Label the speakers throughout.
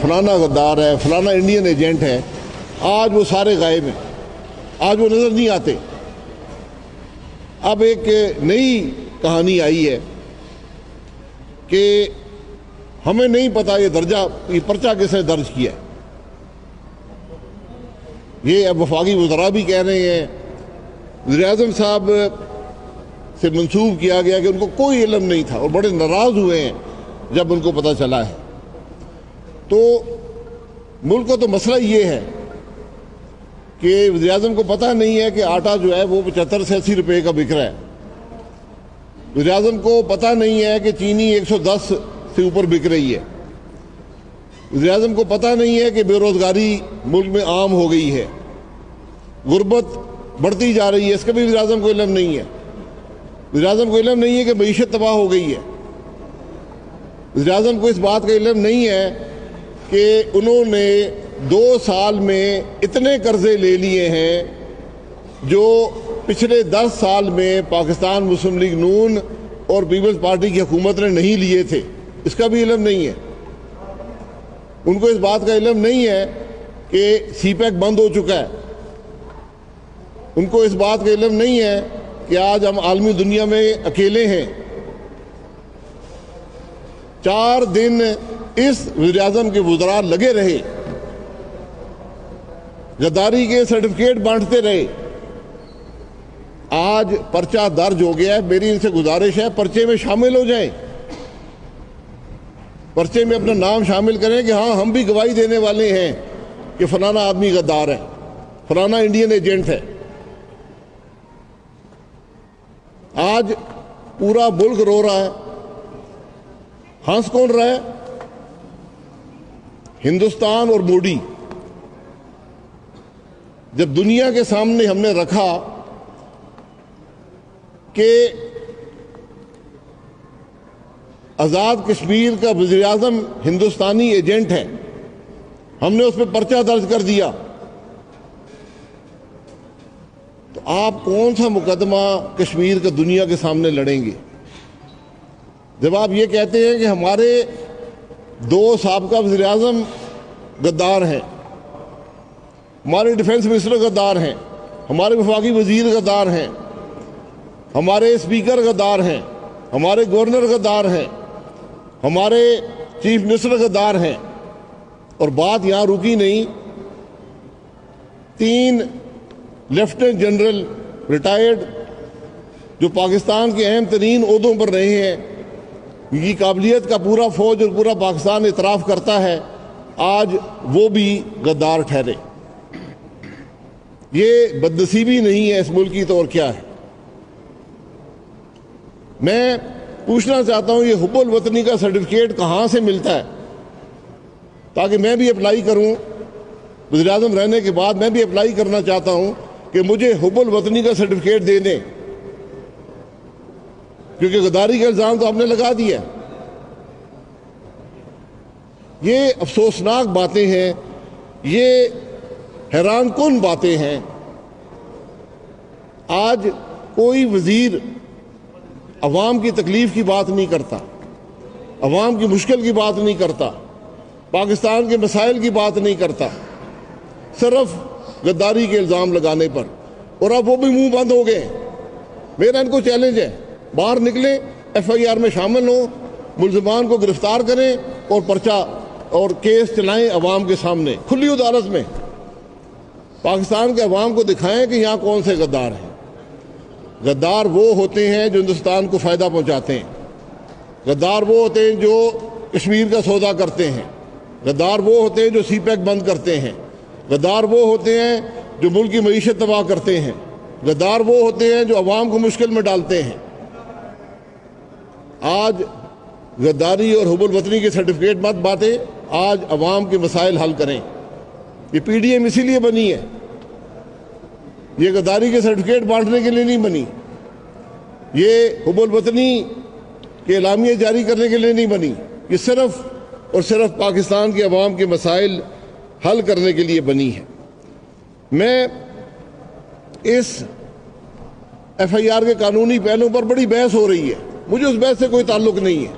Speaker 1: فلانا غدار ہے، فلانا انڈین ایجنٹ ہے، آج وہ سارے غائب ہیں، آج وہ نظر نہیں آتے۔ اب ایک نئی کہانی آئی ہے کہ ہمیں نہیں پتا یہ پرچہ کس نے درج کیا ہے۔ یہ اب وفاقی وزراء بھی کہہ رہے ہیں، وزیر اعظم صاحب سے منسوب کیا گیا کہ ان کو کوئی علم نہیں تھا اور بڑے ناراض ہوئے ہیں جب ان کو پتہ چلا ہے۔ تو ملک کا تو مسئلہ یہ ہے کہ وزیر اعظم کو پتہ نہیں ہے کہ آٹا جو ہے وہ 75 سے 80 روپے کا بک رہا ہے۔ وزیر اعظم کو پتہ نہیں ہے کہ چینی 110 سے اوپر بک رہی ہے۔ وزیر اعظم کو پتہ نہیں ہے کہ بے روزگاری ملک میں عام ہو گئی ہے، غربت بڑھتی جا رہی ہے، اس کا بھی وزیر اعظم کو علم نہیں ہے۔ وزیر اعظم کو علم نہیں ہے کہ معیشت تباہ ہو گئی ہے۔ وزیر اعظم کو اس بات کا علم نہیں ہے کہ انہوں نے 2 سال میں اتنے قرضے لے لیے ہیں جو پچھلے 10 سال میں پاکستان مسلم لیگ نون اور پیپلز پارٹی کی حکومت نے نہیں لیے تھے، اس کا بھی علم نہیں ہے۔ ان کو اس بات کا علم نہیں ہے کہ سی پیک بند ہو چکا ہے۔ ان کو اس بات کا علم نہیں ہے کہ آج ہم عالمی دنیا میں اکیلے ہیں۔ 4 دن اس وزیر اعظم کے وزراء لگے رہے، غداری کے سرٹیفکیٹ بانٹتے رہے۔ آج پرچہ درج ہو گیا ہے، میری ان سے گزارش ہے پرچے میں شامل ہو جائیں، پرچے میں اپنا نام شامل کریں کہ ہاں ہم بھی گواہی دینے والے ہیں کہ فلانا آدمی غدار ہے، فلانا انڈین ایجنٹ ہے۔ آج پورا ملک رو رہا ہے، ہنس کون رہا ہے؟ ہندوستان اور مودی۔ جب دنیا کے سامنے ہم نے رکھا کہ آزاد کشمیر کا وزیر اعظم ہندوستانی ایجنٹ ہے، ہم نے اس پہ پرچہ درج کر دیا، تو آپ کون سا مقدمہ کشمیر کا دنیا کے سامنے لڑیں گے؟ جب آپ یہ کہتے ہیں کہ ہمارے 2 سابقہ وزیر اعظم غدار ہیں، ہمارے ڈیفنس منسٹر غدار ہیں، ہمارے وفاقی وزیر غدار ہیں، ہمارے اسپیکر غدار ہیں، ہمارے گورنر غدار ہیں، ہمارے چیف منسٹر غدار ہیں، اور بات یہاں رکی نہیں، 3 لیفٹیننٹ جنرل ریٹائرڈ جو پاکستان کے اہم ترین عہدوں پر رہے ہیں، ان کی قابلیت کا پورا فوج اور پورا پاکستان اعتراف کرتا ہے، آج وہ بھی غدار ٹھہرے۔ یہ بدنصیبی نہیں ہے اس ملک کی تو اور کیا ہے؟ میں پوچھنا چاہتا ہوں یہ حب الوطنی کا سرٹیفکیٹ کہاں سے ملتا ہے، تاکہ میں بھی اپلائی کروں، وزیر اعظم رہنے کے بعد میں بھی اپلائی کرنا چاہتا ہوں کہ مجھے حب الوطنی کا سرٹیفکیٹ دے دیں، کیونکہ غداری کا الزام تو آپ نے لگا دیا۔ یہ افسوسناک باتیں ہیں، یہ حیران کن باتیں ہیں۔ آج کوئی وزیر عوام کی تکلیف کی بات نہیں کرتا، عوام کی مشکل کی بات نہیں کرتا، پاکستان کے مسائل کی بات نہیں کرتا، صرف غداری کے الزام لگانے پر، اور اب وہ بھی منہ بند ہو گئے۔ میرا ان کو چیلنج ہے، باہر نکلیں، ایف آئی آر میں شامل ہوں، ملزمان کو گرفتار کریں اور پرچہ اور کیس چلائیں عوام کے سامنے کھلی عدالت میں، پاکستان کے عوام کو دکھائیں کہ یہاں کون سے غدار ہیں۔ غدار وہ ہوتے ہیں جو ہندوستان کو فائدہ پہنچاتے ہیں، غدار وہ ہوتے ہیں جو کشمیر کا سودا کرتے ہیں، غدار وہ ہوتے ہیں جو سی پیک بند کرتے ہیں، غدار وہ ہوتے ہیں جو ملک کی معیشت تباہ کرتے ہیں، غدار وہ ہوتے ہیں جو عوام کو مشکل میں ڈالتے ہیں۔ آج غداری اور حب الوطنی کے سرٹیفکیٹ مت باتیں، آج عوام کے مسائل حل کریں۔ یہ پی ڈی ایم اسی لیے بنی ہے، یہ غداری کے سرٹیفکیٹ بانٹنے کے لیے نہیں بنی، یہ حب الوطنی کے اعلامیہ جاری کرنے کے لیے نہیں بنی، یہ صرف اور صرف پاکستان کے عوام کے مسائل حل کرنے کے لیے بنی ہے۔ میں اس ایف آئی آر کے قانونی پہلوؤں پر بڑی بحث ہو رہی ہے، مجھے اس بحث سے کوئی تعلق نہیں ہے،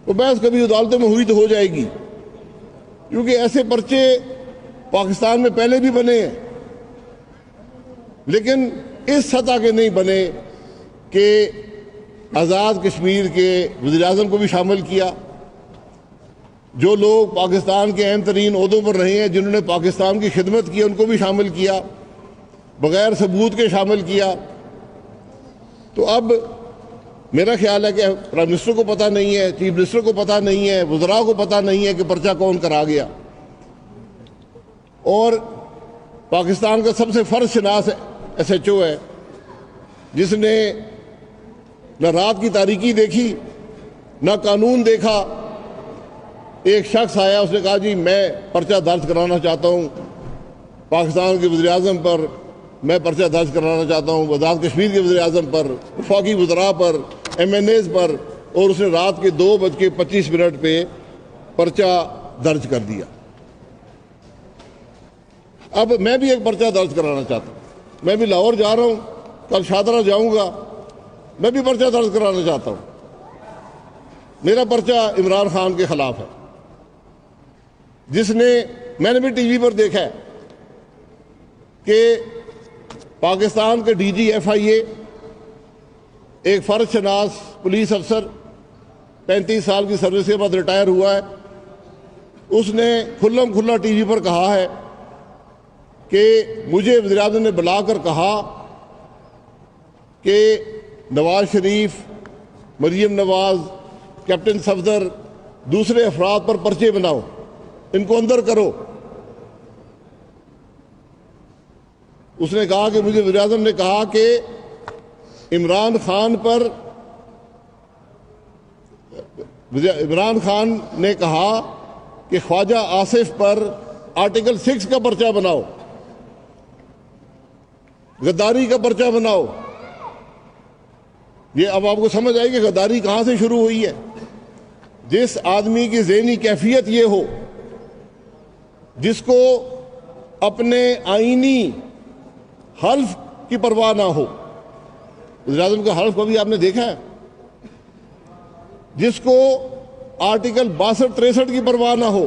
Speaker 1: وہ بحث کبھی عدالتوں میں ہوئی تو ہو جائے گی، کیونکہ ایسے پرچے پاکستان میں پہلے بھی بنے ہیں، لیکن اس سطح کے نہیں بنے کہ آزاد کشمیر کے وزیر اعظم کو بھی شامل کیا، جو لوگ پاکستان کے اہم ترین عہدوں پر رہے ہیں، جنہوں نے پاکستان کی خدمت کی، ان کو بھی شامل کیا، بغیر ثبوت کے شامل کیا۔ تو اب میرا خیال ہے کہ پرائم منسٹر کو پتہ نہیں ہے، چیف منسٹر کو پتہ نہیں ہے، وزراء کو پتہ نہیں ہے کہ پرچہ کون کرا گیا، اور پاکستان کا سب سے فرض شناس ایس ایچ او ہے، جس نے نہ رات کی تاریکی دیکھی نہ قانون دیکھا۔ ایک شخص آیا، اس نے کہا جی میں پرچہ درج کرانا چاہتا ہوں پاکستان کے وزیر اعظم پر، میں پرچہ درج کرانا چاہتا ہوں آزاد کشمیر کے وزیر اعظم پر، وفاقی وزراء پر، ایم این ایز پر، اور اس نے رات کے 2:25 پہ پرچہ درج کر دیا۔ اب میں بھی ایک پرچہ درج کرانا چاہتا ہوں، میں بھی لاہور جا رہا ہوں، کل شاہدرہ جاؤں گا، میں بھی پرچہ درج کرانا چاہتا ہوں۔ میرا پرچہ عمران خان کے خلاف ہے، جس نے، میں نے بھی ٹی وی پر دیکھا ہے کہ پاکستان کے ڈی جی ایف آئی اے، ایک فرض شناس پولیس افسر 35 سال کی سروس کے بعد ریٹائر ہوا ہے، اس نے کھلم کھلا ٹی وی پر کہا ہے کہ مجھے وزیر اعظم نے بلا کر کہا کہ نواز شریف، مریم نواز، کیپٹن صفدر، دوسرے افراد پر پرچے بناؤ، ان کو اندر کرو۔ اس نے کہا کہ مجھے وزیر اعظم نے کہا کہ عمران خان نے کہا کہ خواجہ آصف پر آرٹیکل 6 کا پرچہ بناؤ، غداری کا پرچہ بناؤ۔ یہ اب آپ کو سمجھ آئے کہ غداری کہاں سے شروع ہوئی ہے۔ جس آدمی کی ذہنی کیفیت یہ ہو، جس کو اپنے آئینی حلف کی پرواہ نہ ہو، وزیر اعظم کا حلف کبھی آپ نے دیکھا ہے؟ جس کو آرٹیکل 62-63 کی پرواہ نہ ہو،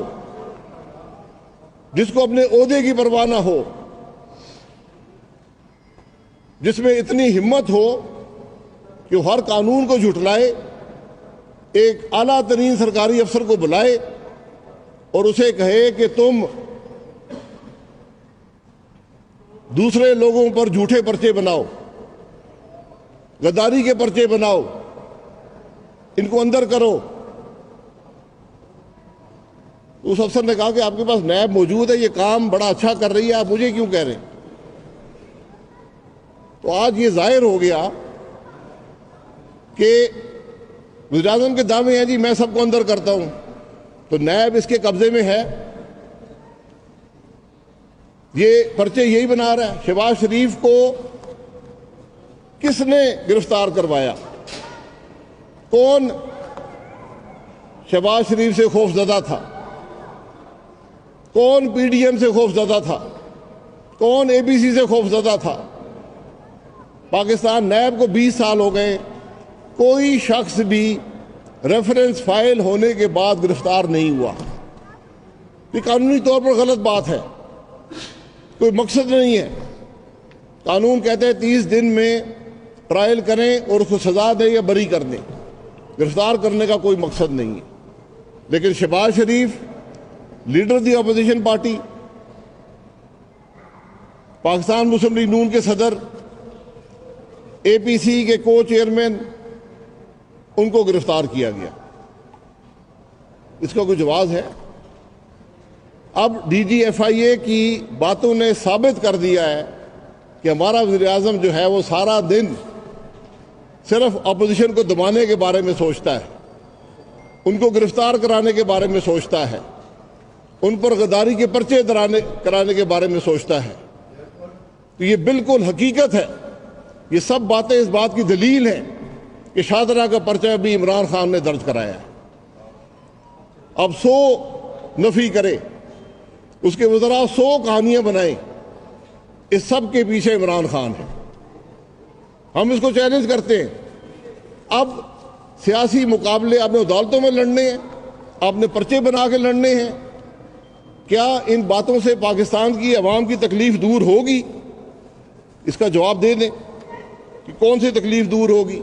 Speaker 1: جس کو اپنے عہدے کی پرواہ نہ ہو، جس میں اتنی ہمت ہو کہ ہر قانون کو جھٹلائے، ایک اعلیٰ ترین سرکاری افسر کو بلائے اور اسے کہے کہ تم دوسرے لوگوں پر جھوٹے پرچے بناؤ، غداری کے پرچے بناؤ، ان کو اندر کرو۔ اس افسر نے کہا کہ آپ کے پاس نیب موجود ہے، یہ کام بڑا اچھا کر رہی ہے، آپ مجھے کیوں کہہ رہے ہیں؟ تو آج یہ ظاہر ہو گیا کہ وزیر اعظم کے دعوے ہیں جی میں سب کو اندر کرتا ہوں، تو نیب اس کے قبضے میں ہے، یہ پرچے یہی بنا رہا ہے۔ شہباز شریف کو کس نے گرفتار کروایا؟ کون شہباز شریف سے خوف زدہ تھا؟ کون پی ڈی ایم سے خوف زدہ تھا؟ کون اے بی سی سے خوف زدہ تھا؟ پاکستان نیب کو 20 سال ہو گئے، کوئی شخص بھی ریفرنس فائل ہونے کے بعد گرفتار نہیں ہوا۔ یہ قانونی طور پر غلط بات ہے، کوئی مقصد نہیں ہے۔ قانون کہتے ہیں 30 دن میں ٹرائل کریں اور اس کو سزا دیں یا بری کر دیں، گرفتار کرنے کا کوئی مقصد نہیں ہے۔ لیکن شہباز شریف، لیڈر دی اپوزیشن پارٹی، پاکستان مسلم لیگ نون کے صدر، اے پی سی کے کو چیئرمین، ان کو گرفتار کیا گیا۔ اس کا کوئی جواز ہے؟ اب ڈی جی ایف آئی اے کی باتوں نے ثابت کر دیا ہے کہ ہمارا وزیر اعظم جو ہے وہ سارا دن صرف اپوزیشن کو دبانے کے بارے میں سوچتا ہے، ان کو گرفتار کرانے کے بارے میں سوچتا ہے، ان پر غداری کے پرچے کرانے کے بارے میں سوچتا ہے۔ تو یہ بالکل حقیقت ہے، یہ سب باتیں اس بات کی دلیل ہیں کہ شاہدرہ کا پرچہ بھی عمران خان نے درج کرایا ہے۔ اب 100 نفی کرے، اس کے وزراء 100 کہانیاں بنائیں، اس سب کے پیچھے عمران خان ہے۔ ہم اس کو چیلنج کرتے ہیں۔ اب سیاسی مقابلے آپ نے عدالتوں میں لڑنے ہیں، آپ نے پرچے بنا کے لڑنے ہیں، کیا ان باتوں سے پاکستان کی عوام کی تکلیف دور ہوگی؟ اس کا جواب دے دیں کہ کون سی تکلیف دور ہوگی؟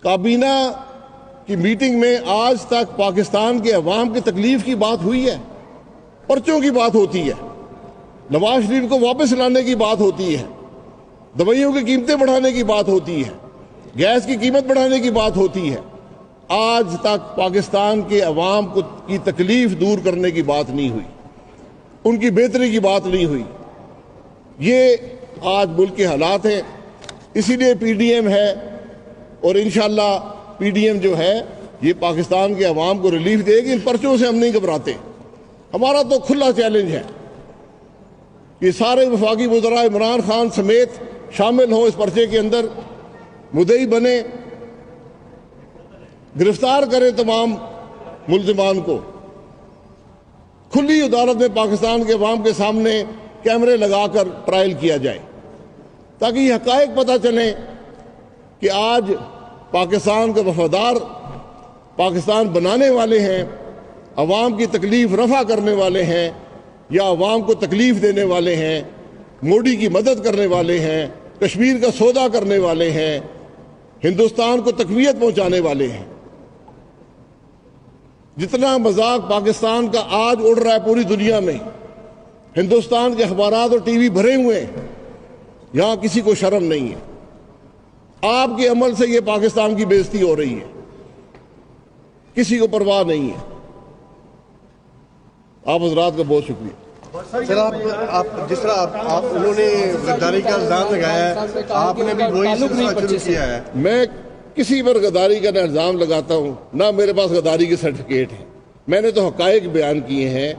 Speaker 1: کابینہ کی میٹنگ میں آج تک پاکستان کے عوام کی تکلیف کی بات ہوئی ہے؟ پرچوں کی بات ہوتی ہے، نواز شریف کو واپس لانے کی بات ہوتی ہے، دوائیوں کی قیمتیں بڑھانے کی بات ہوتی ہے، گیس کی قیمت بڑھانے کی بات ہوتی ہے۔ آج تک پاکستان کے عوام کی تکلیف دور کرنے کی بات نہیں ہوئی، ان کی بہتری کی بات نہیں ہوئی۔ یہ آج ملک کے حالات ہیں، اسی لیے پی ڈی ایم ہے، اور انشاءاللہ پی ڈی ایم جو ہے یہ پاکستان کے عوام کو ریلیف دے گی۔ ان پرچوں سے ہم نہیں گھبراتے، ہمارا تو کھلا چیلنج ہے کہ سارے وفاقی وزراء عمران خان سمیت شامل ہوں اس پرچے کے اندر، مدعی بنے، گرفتار کریں تمام ملزمان کو، کھلی عدالت میں پاکستان کے عوام کے سامنے کیمرے لگا کر ٹرائل کیا جائے، تاکہ یہ حقائق پتہ چلیں کہ آج پاکستان کے وفادار پاکستان بنانے والے ہیں، عوام کی تکلیف رفع کرنے والے ہیں، یا عوام کو تکلیف دینے والے ہیں، موڈی کی مدد کرنے والے ہیں، کشمیر کا سودا کرنے والے ہیں، ہندوستان کو تقویت پہنچانے والے ہیں۔ جتنا مذاق پاکستان کا آج اڑ رہا ہے پوری دنیا میں، ہندوستان کے اخبارات اور ٹی وی بھرے ہوئے ہیں، یہاں کسی کو شرم نہیں ہے۔ آپ کے عمل سے یہ پاکستان کی بے عزتی ہو رہی ہے، کسی کو پرواہ نہیں ہے۔ آپ حضرات کا بہت شکریہ۔
Speaker 2: سر آپ جس طرح انہوں نے غداری کا الزام لگایا ہے، آپ نے بھی وہی سلسلہ شروع کیا ہے۔
Speaker 1: میں کسی پر غداری کا نہ الزام لگاتا ہوں، نہ میرے پاس غداری کے سرٹیفکیٹ ہیں۔ میں نے تو حقائق بیان کیے ہیں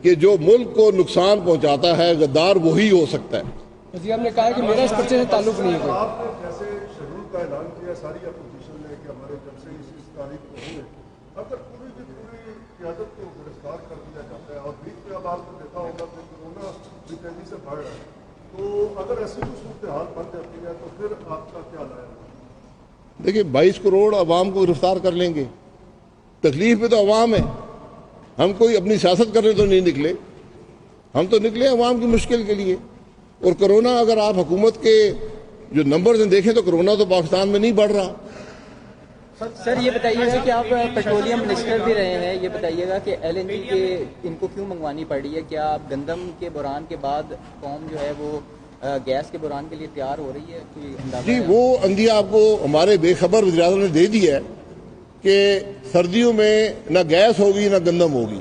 Speaker 1: کہ جو ملک کو نقصان پہنچاتا ہے غدار وہی ہو سکتا ہے۔
Speaker 3: وزیر نے کہا کہ میرا اس پرچے سے تعلق نہیں ہے۔
Speaker 4: آپ نے جیسے شیڈول کا اعلان کیا ساری اپوزیشن نے کہ ہمارے جلسے اس تاریخ کو ہوں گے، اگر پوری کی پوری قیادت کو گرفتار کر دیا جاتا ہے، اور بیچ میں اب آپ نے دیکھا ہوگا کہ کورونا بھی تیزی سے بڑھ رہا ہے، تو اگر ایسی کوئی صورتحال بن جاتی ہے تو پھر آپ کا کیا رائے ہے؟
Speaker 1: دیکھیں 22 کروڑ عوام کو گرفتار کر لیں گے، تکلیف میں تو عوام ہے، ہم کوئی اپنی سیاست کرنے تو نہیں نکلے، ہم تو نکلے عوام کی مشکل کے لیے۔ اور کرونا اگر آپ حکومت کے جو نمبرز دیکھیں تو کرونا تو پاکستان میں نہیں بڑھ رہا۔
Speaker 5: سر یہ بتائیے گا کہ آپ پیٹرولیم منسٹر بھی رہے ہیں، یہ بتائیے گا کہ ایل این جی کے ان کو کیوں منگوانی پڑی ہے؟ کیا آپ گندم کے بحران کے بعد قوم جو ہے وہ گیس کے بحران کے لیے تیار ہو رہی ہے؟ کوئی اندازہ؟
Speaker 1: جی وہ اندیہ آپ کو ہمارے بے خبر وزیر اعظم نے دے دی ہے کہ سردیوں میں نہ گیس ہوگی نہ گندم ہوگی،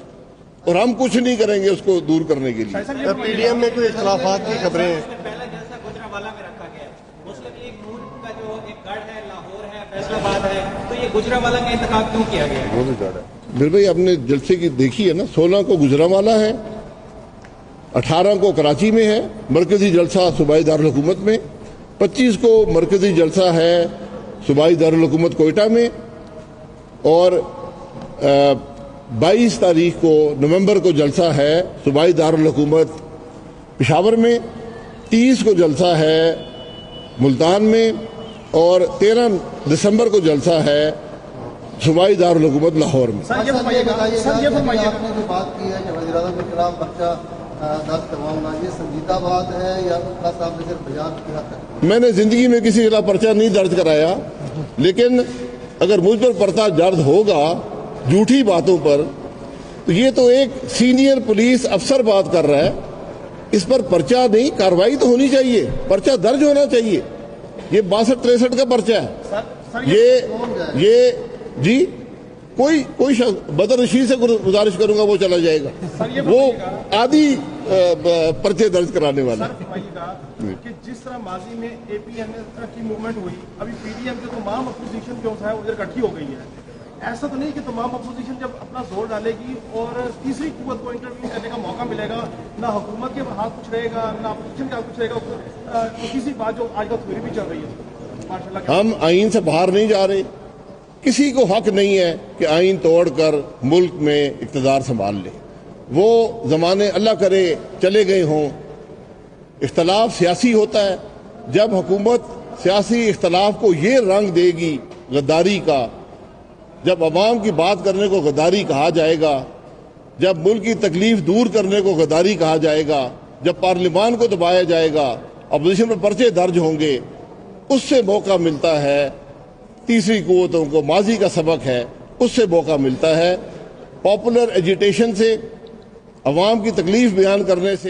Speaker 1: اور ہم کچھ نہیں کریں گے اس کو دور کرنے کے لیے۔
Speaker 2: پی ڈی ایم میں کوئی اختلافات کی خبریں ہیں؟
Speaker 6: پہلا جلسہ گجرانوالہ میں رکھا گیا ہے، مسلم لیگ نون کا جو ایک گڑھ ہے، لاہور ہے، فیصل آباد ہے، تو یہ گجرانوالہ کا انتخاب کیوں کیا گیا ہے؟
Speaker 1: میرے بھائی آپ نے جلسے کی دیکھی ہے نا، 16 کو گجرانوالہ ہے، 18 کو کراچی میں ہے مرکزی جلسہ صوبائی دارالحکومت میں، 25 کو مرکزی جلسہ ہے صوبائی دارالحکومت کوئٹہ میں، اور 22 تاریخ کو نومبر کو جلسہ ہے صوبائی دارالحکومت پشاور میں، 30 کو جلسہ ہے ملتان میں، اور 13 دسمبر کو جلسہ ہے صوبائی دارالحکومت لاہور میں۔
Speaker 7: سر یہ بتائیے گا آپ نے جو بات کی ہے کہ وزیر اعظم کے خلاف پرچہ درج کرواؤں، یہ سنجیدہ بات ہے یا صاحب نے صرف بیان کیا ہے؟
Speaker 1: میں نے زندگی میں کسی کے خلاف پرچہ نہیں درج کرایا، لیکن اگر مجھ پر پرچہ درج ہوگا جھوٹی باتوں پر تو یہ تو ایک سینئر پولیس افسر بات کر رہا ہے، اس پر پرچہ نہیں، کارروائی تو ہونی چاہیے، پرچہ درج ہونا چاہیے۔ یہ 62-63 کا پرچہ ہے، یہ جی کوئی شخص بدر رشید سے گزارش کروں گا وہ چلا جائے گا، وہ آدھی پرچے درج کرانے والا۔
Speaker 4: کہ جس طرح ماضی میں اے پی این ایل کی موومنٹ ہوئی، ابھی پی ڈی ایم کے تمام اپوزیشن جو ہے ادھر اکٹھی ہو گئی ہے، ایسا تو نہیں کہ تمام اپوزیشن جب اپنا زور ڈالے گی اور تیسری قوت کو انٹرویو کرنے کا موقع ملے گا، نہ حکومت کے ہاتھ کچھ رہے گا نہ اپوزیشن کے ہاتھ کچھ رہے گا، کسی بات جو آج کل تھیوری بھی چل رہی ہے ماشاءاللہ۔
Speaker 1: ہم آئین سے باہر نہیں جا رہے، کسی کو حق نہیں ہے کہ آئین توڑ کر ملک میں اقتدار سنبھال لے، وہ زمانے اللہ کرے چلے گئے ہوں۔ اختلاف سیاسی ہوتا ہے، جب حکومت سیاسی اختلاف کو یہ رنگ دے گی غداری کا، جب عوام کی بات کرنے کو غداری کہا جائے گا، جب ملک کی تکلیف دور کرنے کو غداری کہا جائے گا، جب پارلیمان کو دبایا جائے گا، اپوزیشن پر پرچے درج ہوں گے، اس سے موقع ملتا ہے تیسری قوتوں کو، ماضی کا سبق ہے، اس سے موقع ملتا ہے پاپولر ایجیٹیشن سے، عوام کی تکلیف بیان کرنے سے۔